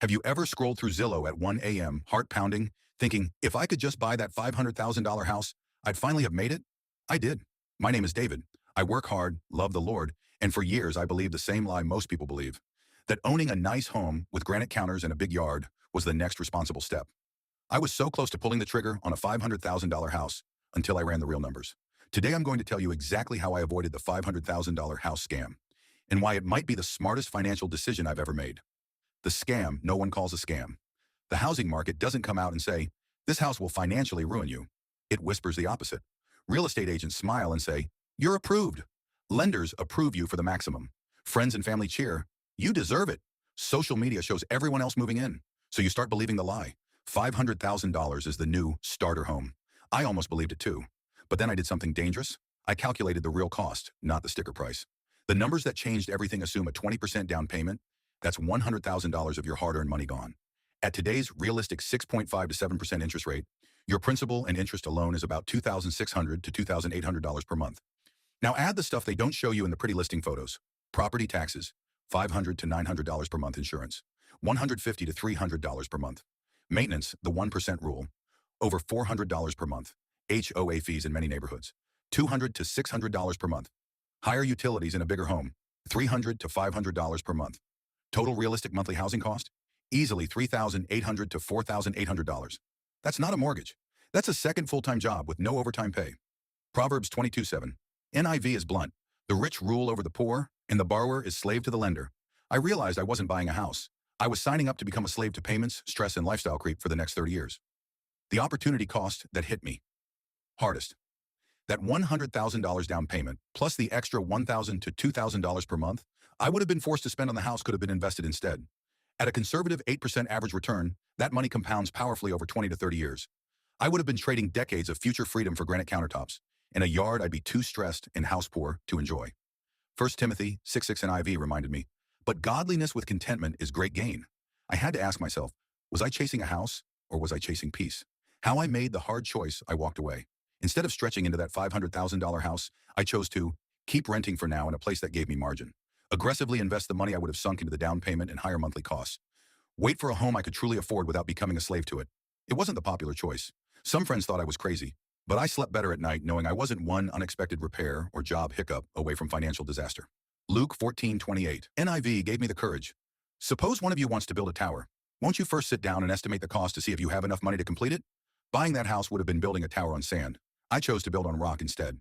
Have you ever scrolled through Zillow at 1 a.m., heart pounding, thinking, if I could just buy that $500,000 house, I'd finally have made it? I did. My name is David. I work hard, love the Lord, and for years I believed the same lie most people believe, that owning a nice home with granite counters and a big yard was the next responsible step. I was so close to pulling the trigger on a $500,000 house until I ran the real numbers. Today I'm going to tell you exactly how I avoided the $500,000 house scam and why it might be the smartest financial decision I've ever made. The scam no one calls a scam. The housing market doesn't come out and say, this house will financially ruin you. It whispers the opposite. Real estate agents smile and say, you're approved. Lenders approve you for the maximum. Friends and family cheer, you deserve it. Social media shows everyone else moving in. So you start believing the lie. $500,000 is the new starter home. I almost believed it too. But then I did something dangerous. I calculated the real cost, not the sticker price. The numbers that changed everything assume a 20% down payment. That's $100,000 of your hard-earned money gone. At today's realistic 6.5 to 7% interest rate, your principal and interest alone is about $2,600 to $2,800 per month. Now add the stuff they don't show you in the pretty listing photos. Property taxes, $500 to $900 per month insurance, $150 to $300 per month. Maintenance, the 1% rule, over $400 per month. HOA fees in many neighborhoods, $200 to $600 per month. Higher utilities in a bigger home, $300 to $500 per month. Total realistic monthly housing cost, easily $3,800 to $4,800. That's not a mortgage. That's a second full-time job with no overtime pay. Proverbs 22:7. NIV is blunt. The rich rule over the poor, and the borrower is slave to the lender. I realized I wasn't buying a house. I was signing up to become a slave to payments, stress, and lifestyle creep for the next 30 years. The opportunity cost that hit me hardest. That $100,000 down payment, plus the extra $1,000 to $2,000 per month, I would have been forced to spend on the house could have been invested instead. At a conservative 8% average return, that money compounds powerfully over 20 to 30 years. I would have been trading decades of future freedom for granite countertops, in a yard I'd be too stressed and house poor to enjoy. 1 Timothy 6:6 NIV reminded me, but godliness with contentment is great gain. I had to ask myself, was I chasing a house or was I chasing peace? How I made the hard choice, I walked away. Instead of stretching into that $500,000 house, I chose to keep renting for now in a place that gave me margin. Aggressively invest the money I would have sunk into the down payment and higher monthly costs. Wait for a home I could truly afford without becoming a slave to it. It wasn't the popular choice. Some friends thought I was crazy, but I slept better at night knowing I wasn't one unexpected repair or job hiccup away from financial disaster. Luke 14:28. NIV gave me the courage. Suppose one of you wants to build a tower. Won't you first sit down and estimate the cost to see if you have enough money to complete it? Buying that house would have been building a tower on sand. I chose to build on rock instead.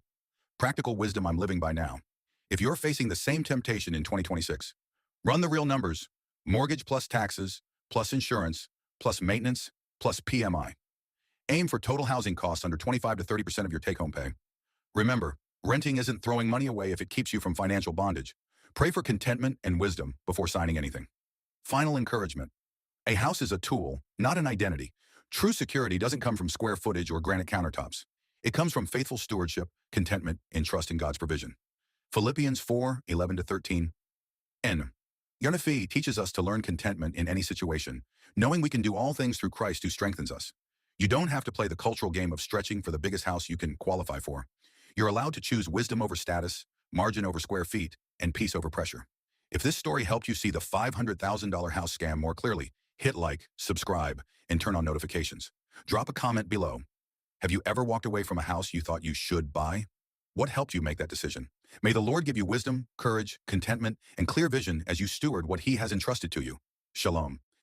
Practical wisdom I'm living by now. If you're facing the same temptation in 2026, run the real numbers. Mortgage plus taxes, plus insurance, plus maintenance, plus PMI. Aim for total housing costs under 25 to 30% of your take-home pay. Remember, renting isn't throwing money away if it keeps you from financial bondage. Pray for contentment and wisdom before signing anything. Final encouragement. A house is a tool, not an identity. True security doesn't come from square footage or granite countertops. It comes from faithful stewardship, contentment, and trust in God's provision. Philippians 4:11 to 13. N. Yonafi teaches us to learn contentment in any situation, knowing we can do all things through Christ who strengthens us. You don't have to play the cultural game of stretching for the biggest house you can qualify for. You're allowed to choose wisdom over status, margin over square feet, and peace over pressure. If this story helped you see the $500,000 house scam more clearly, hit like, subscribe, and turn on notifications. Drop a comment below. Have you ever walked away from a house you thought you should buy? What helped you make that decision? May the Lord give you wisdom, courage, contentment, and clear vision as you steward what He has entrusted to you. Shalom.